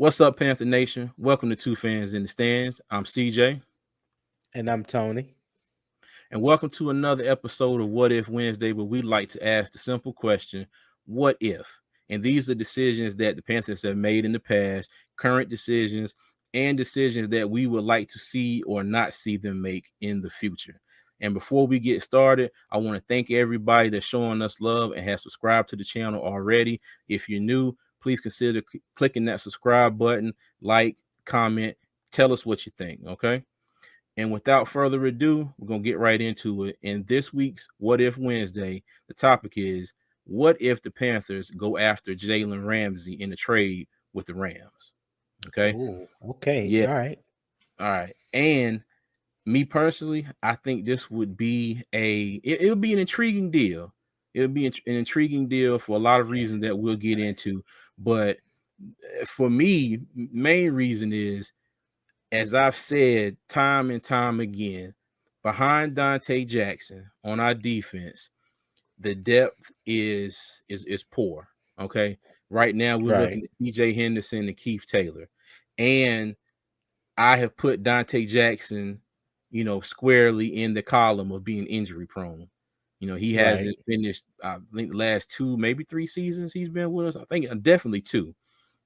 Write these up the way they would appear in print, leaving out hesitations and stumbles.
What's up, Panther Nation? Welcome to Two Fans in the Stands. I'm CJ, And I'm Tony. and welcome to another episode of What If Wednesday, where we like to ask the simple question, what if? And these are decisions that the Panthers have made in the past, current decisions, and decisions that we would like to see or not see them make in the future. And before we get started, I want to thank everybody that's showing us love and has subscribed to the channel already. If you're new, please consider clicking that subscribe button, like, comment, tell us what you think, okay? And without further ado, we're going to get right into it. In this week's What If Wednesday, the topic is, what if the Panthers go after Jalen Ramsey in the trade with the Rams? Okay. Oh, okay. Yeah. All right. All right. And me personally, I think this would be it would be an intriguing deal. It would be an intriguing deal for a lot of reasons that we'll get into. But for me, main reason is, as I've said time and time again, behind Dante Jackson on our defense, the depth is poor. Okay. Right now we're Right. looking at CJ Henderson and Keith Taylor. And I have put Dante Jackson, squarely in the column of being injury prone. He hasn't Right. finished, I think, the last 2, maybe 3 seasons he's been with us. I think definitely 2.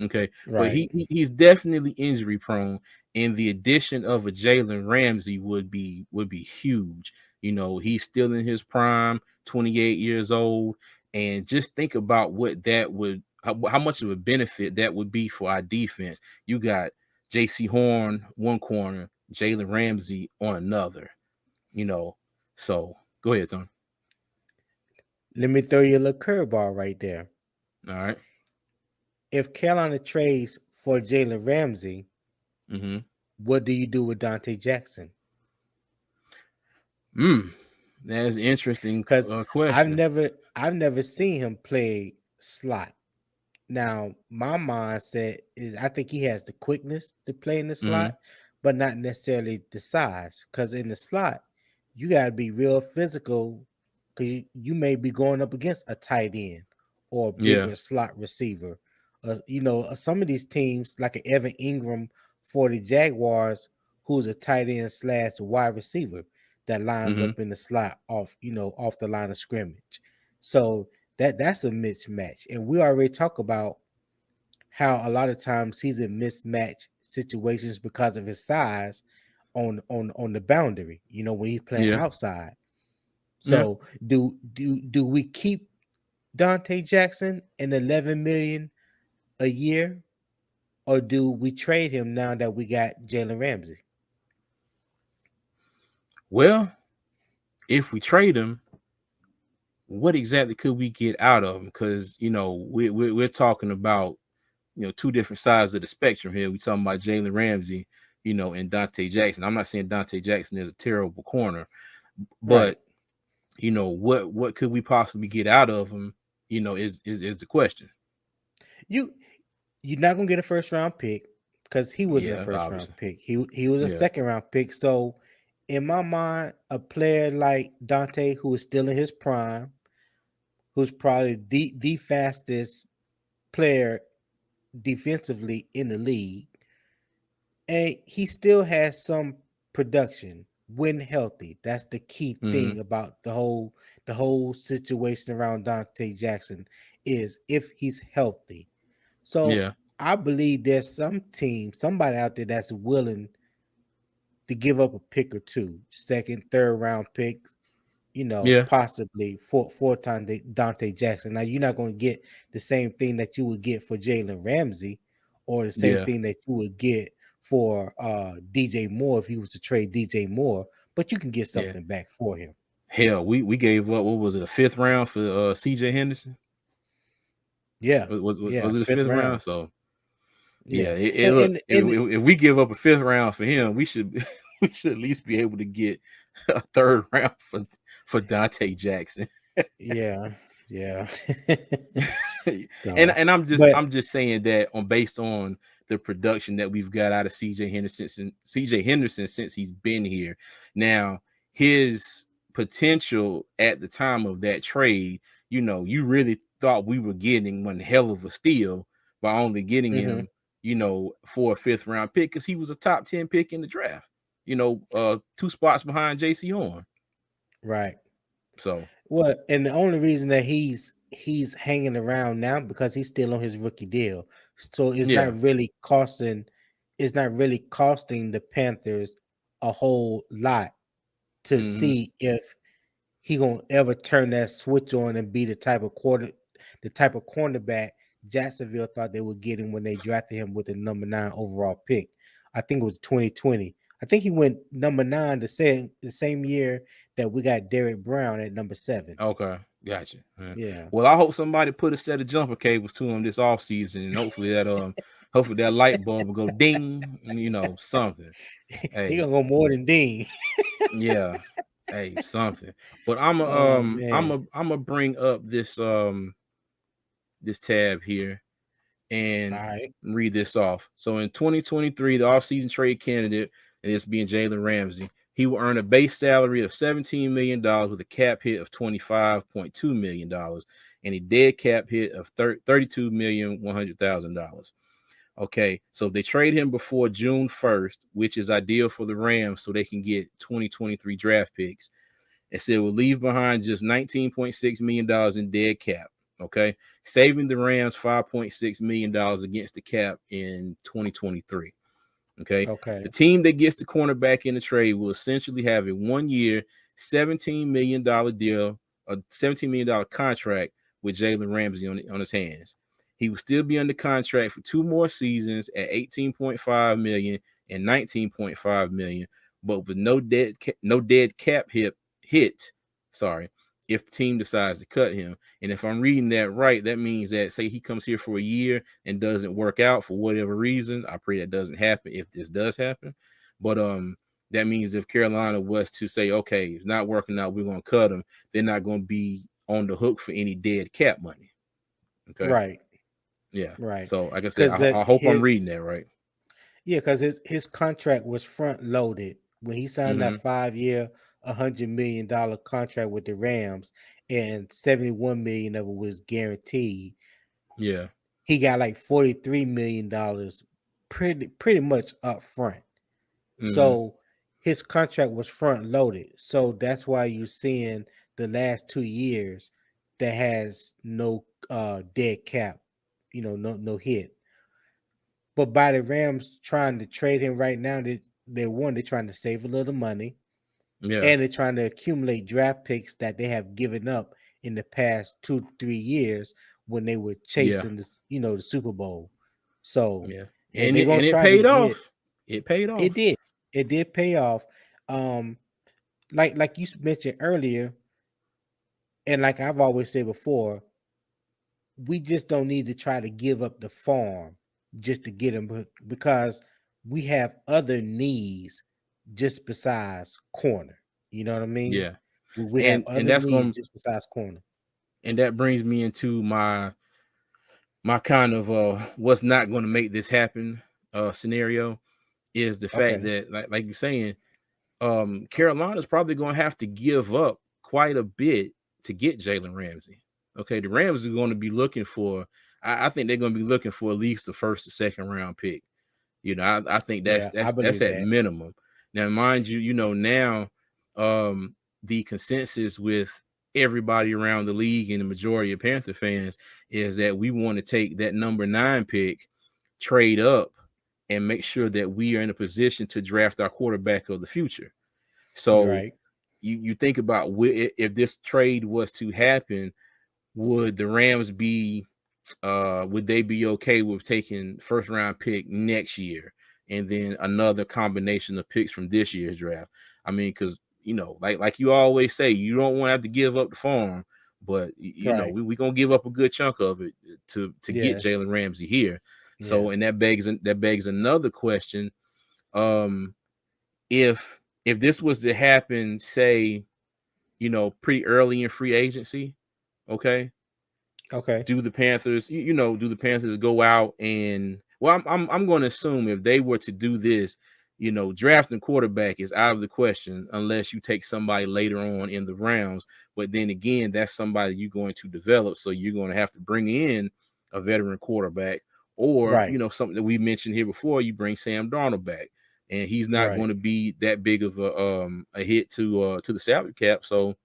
Okay, but Right. he's definitely injury prone, and the addition of a Jalen Ramsey would be huge. He's still in his prime, 28 years old, and just think about what that would how much of a benefit that would be for our defense. You got J.C. Horn one corner, Jalen Ramsey on another. You know, so go ahead, Tony. Let me throw you a little curveball right there. All right. If Carolina trades for Jalen Ramsey, Mm-hmm. what do you do with Dante Jackson? That's an interesting Because question. I've never seen him play slot. Now, my mindset is I think he has the quickness to play in the Mm-hmm. slot, but not necessarily the size. Because in the slot, you got to be real physical because you may be going up against a tight end or a Yeah. bigger slot receiver. Some of these teams, like an Evan Ingram for the Jaguars, who's a tight end / wide receiver that lines Mm-hmm. up in the slot off the line of scrimmage. So that's a mismatch. And we already talk about how a lot of times he's in mismatch situations because of his size on the boundary, when he's playing Yeah. outside. Yeah. So do we keep Dante Jackson in 11 million a year, or do we trade him now that we got Jalen Ramsey? Well, if we trade him, what exactly could we get out of him? Because we're talking about two different sides of the spectrum here. We're talking about Jalen Ramsey, and Dante Jackson. I'm not saying Dante Jackson is a terrible corner, Right. but what could we possibly get out of him? Is the question. You you're not gonna get a first round pick because he wasn't a Yeah, first round obviously. pick. He was a Yeah. second round pick. So in my mind, a player like Dante, who is still in his prime, who's probably the fastest player defensively in the league, and he still has some production when healthy. That's the key Mm-hmm. thing about the whole situation around Dante Jackson is if he's healthy. So Yeah. I believe there's somebody out there that's willing to give up a pick or two, second, third round pick, Yeah. possibly for Dante Jackson. Now you're not going to get the same thing that you would get for Jalen Ramsey, or the same Yeah. thing that you would get for DJ Moore if you was to trade DJ Moore, but you can get Yeah. something back for him. Hell, we gave up, what was it, a 5th round for CJ Henderson? Yeah, Was yeah, it a fifth 5th round? round. So yeah, Yeah, look, and if we give up a 5th round for him, we should we should at least be able to get a 3rd round for Dante Jackson. yeah, yeah. and So, and but I'm just saying that based on the production that we've got out of CJ Henderson since he's been here. Now, his potential at the time of that trade, you really thought we were getting one hell of a steal by only getting mhm, him, for a 5th-round pick because he was a top 10 pick in the draft. 2 spots behind J.C. Horn. Right. So Well, and the only reason that he's hanging around now because he's still on his rookie deal. So yeah. it's not really costing the Panthers a whole lot to Hmm. see if he gonna ever turn that switch on and be the type of cornerback Jacksonville thought they would get him when they drafted him with the number 9 overall pick. I think it was 2020. I think he went number 9 the same year that we got Derrick Brown at number 7. Okay, gotcha. Yeah. Well, I hope somebody put a set of jumper cables to him this offseason, and hopefully that light bulb will go ding, something. He Hey, gonna go more than Dean. yeah, hey, something. But I'm a Oh man. I'm a bring up this tab here All and right. read this off. So in 2023, the offseason trade candidate, and it's being Jalen Ramsey, he will earn a base salary of $17 million with a cap hit of $25.2 million and a dead cap hit of $32,100,000. Okay, so if they trade him before June 1st, which is ideal for the Rams so they can get 2023 draft picks, it said will leave behind just $19.6 million in dead cap. Okay, saving the Rams $5.6 million against the cap in 2023. Okay, the Okay. team that gets the cornerback in the trade will essentially have a 1-year, $17 million deal, a $17 million contract with Jalen Ramsey on his hands. He will still be under contract for 2 more seasons at 18.5 million and 19.5 million, but with no dead cap hit. Sorry, if the team decides to cut him. And if I'm reading that right, that means that say he comes here for a year and doesn't work out for whatever reason. I pray that doesn't happen if this does happen. But that means if Carolina was to say, okay, it's not working out, we're gonna cut him, they're not gonna be on the hook for any dead cap money. Okay. Right. Yeah. Right. So like I said, Because I hope I'm reading that right. because his contract was front loaded when he signed Mm-hmm. that 5-year, $100 million contract with the Rams, and 71 million of it was guaranteed. Yeah. He got like $43 million pretty much up front. Mm-hmm. So his contract was front loaded. So that's why you're seeing the last 2 years that has no dead cap, no hit. But by the Rams trying to trade him right now, they're trying to save a little money, Yeah. and they're trying to accumulate draft picks that they have given up in the past 2-3 years when they were Yeah. chasing the Super Bowl. So Yeah. and And they're it, gonna and it try to paid get off. It paid it off. did. It did pay off. Um, like you mentioned earlier, and like I've always said before, we just don't need to try to give up the farm just to get him because we have other needs just besides corner. You know what I mean? Yeah. We have And other that's needs gonna just besides corner. and that brings me into my kind of what's not going to make this happen scenario is the fact Okay. that like you're saying, Carolina's probably going to have to give up quite a bit to get Jalen Ramsey. Okay, the Rams are going to be looking for. I think they're going to be looking for at least the 1st or 2nd round pick. I think Yeah, I that's believe at that. minimum. Now, mind you, now the consensus with everybody around the league and the majority of Panther fans is that we want to take that number 9 pick, trade up, and make sure that we are in a position to draft our quarterback of the future. You're So right. you think about if this trade was to happen, would the Rams be would they be okay with taking 1st-round pick next year and then another combination of picks from this year's draft? I mean, because like you always say, you don't want to have to give up the farm, but Right. we gonna give up a good chunk of it to get Yes. Jalen Ramsey here. Yeah. So, and that begs another question. Um, if this was to happen, say, pretty early in free agency, okay, Okay. do the Panthers, do the Panthers go out and well, I'm going to assume if they were to do this, drafting quarterback is out of the question unless you take somebody later on in the rounds. But then again, that's somebody you're going to develop, so you're going to have to bring in a veteran quarterback, Or, Right. something that we mentioned here before, you bring Sam Darnold back, and he's not Right. going to be that big of a hit to the salary cap. So,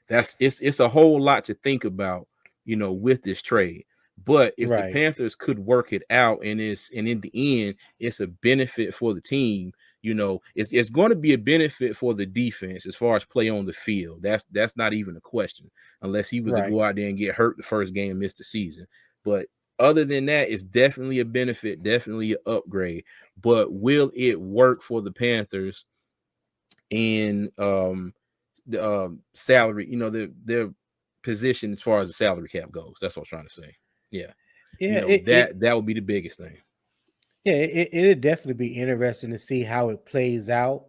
that's it's a whole lot to think about, with this trade. But if the Right. Panthers could work it out, and in the end it's a benefit for the team, it's going to be a benefit for the defense as far as play on the field. That's not even a question, unless he was to Right. go out there and get hurt the first game and miss the season. But other than that, it's definitely a benefit, definitely an upgrade. But will it work for the Panthers in the salary, their position as far as the salary cap goes? That's what I'm trying to say. Yeah. Yeah. That would be the biggest thing. Yeah. It'd definitely be interesting to see how it plays out.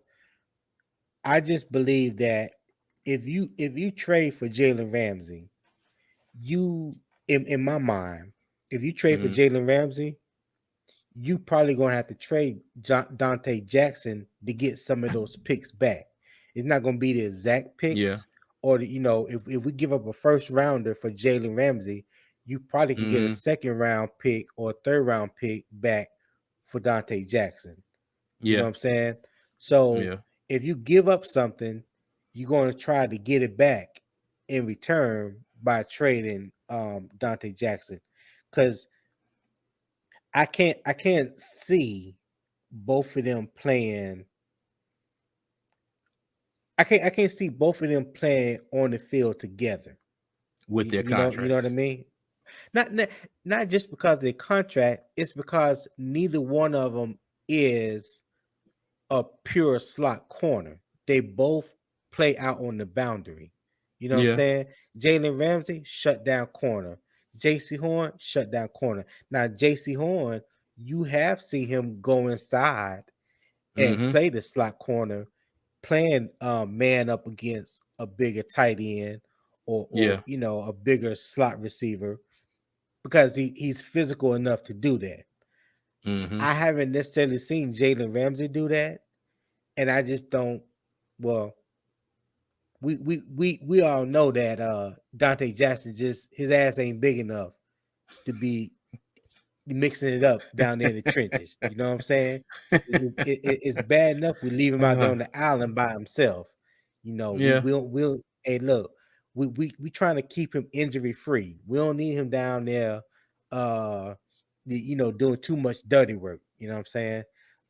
I just believe that if you trade for Jalen Ramsey, you in my mind, if you trade for Mm-hmm. Jalen Ramsey, you probably gonna have to trade Dante Jackson to get some of those picks back. It's not gonna be the exact Yeah. picks, or if we give up a first rounder for Jalen Ramsey, you probably can get a Mm-hmm. second round pick or a third round pick back for Dante Jackson. You know Yeah. what I'm saying? So Yeah. if you give up something, you're going to try to get it back in return by trading Dante Jackson, because I can't see both of them playing. I can't see both of them playing on the field together. With their You know what I contracts. mean? Not just because of their contract. It's because neither one of them is a pure slot corner. They both play out on the boundary. You know what I'm Yeah. saying? Jalen Ramsey, shut down corner. JC Horn, shut down corner. Now, JC Horn, you have seen him go inside and Mm-hmm. play the slot corner, playing man up against a bigger tight end, or Yeah. a bigger slot receiver, because he's physical enough to do that. Mm-hmm. I haven't necessarily seen Jalen Ramsey do that, and I just don't. Well, we all know that Dante Jackson, just his ass ain't big enough to be mixing it up down there in the trenches. You know what I'm saying? It's bad enough we leave him out there uh, on the island by himself. We yeah. we'll hey, look, we trying to keep him injury free. We don't need him down there uh doing too much dirty work. You know what I'm saying?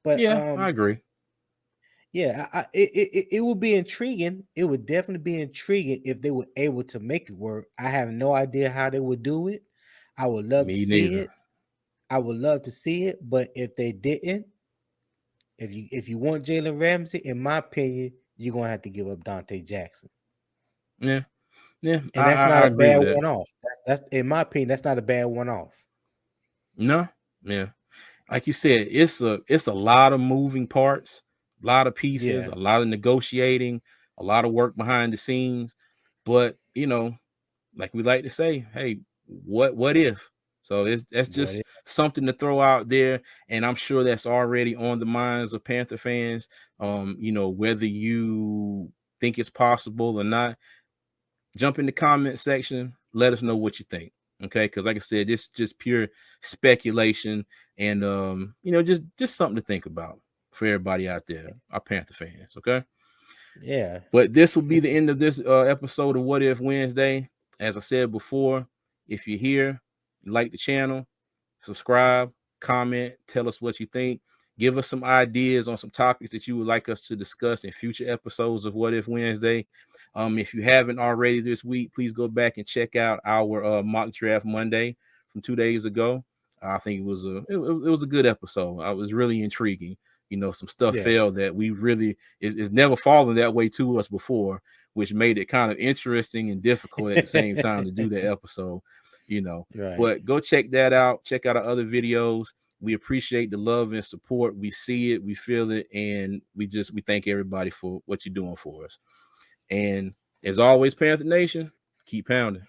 But Yeah, I agree. yeah, it would be intriguing. It would definitely be intriguing if they were able to make it work. I have no idea how they would do it. I would love to Me see neither. it. I would love to see it, but if they didn't, if you want Jalen Ramsey, in my opinion, you're gonna have to give up Dante Jackson, Yeah. Yeah. and that's not I a agree bad with that. one off. That's in my opinion, that's not a bad one off. No. Yeah. Like you said, it's a lot of moving parts, a lot of pieces, Yeah, a lot of negotiating, a lot of work behind the scenes. But like we like to say, hey, what if? So that's what just something to throw out there, and I'm sure that's already on the minds of Panther fans. Whether you think it's possible or not, jump in the comment section, let us know what you think. Okay, because like I said, this is just pure speculation, and just something to think about for everybody out there, our Panther fans. Okay. yeah, But this will be the end of this episode of What If Wednesday. As I said before, if you're here, like the channel, subscribe, comment, tell us what you think. Give us some ideas on some topics that you would like us to discuss in future episodes of What If Wednesday. If you haven't already this week, please go back and check out our mock draft Monday from 2 days ago. I think it was a good episode. I was really intriguing. Some stuff yeah, fell that we really is never fallen that way to us before, which made it kind of interesting and difficult at the same time to do that episode. You know, right. but go check that out. Check out our other videos. We appreciate the love and support. We see it, we feel it, and we thank everybody for what you're doing for us. And as always, Panther Nation, keep pounding.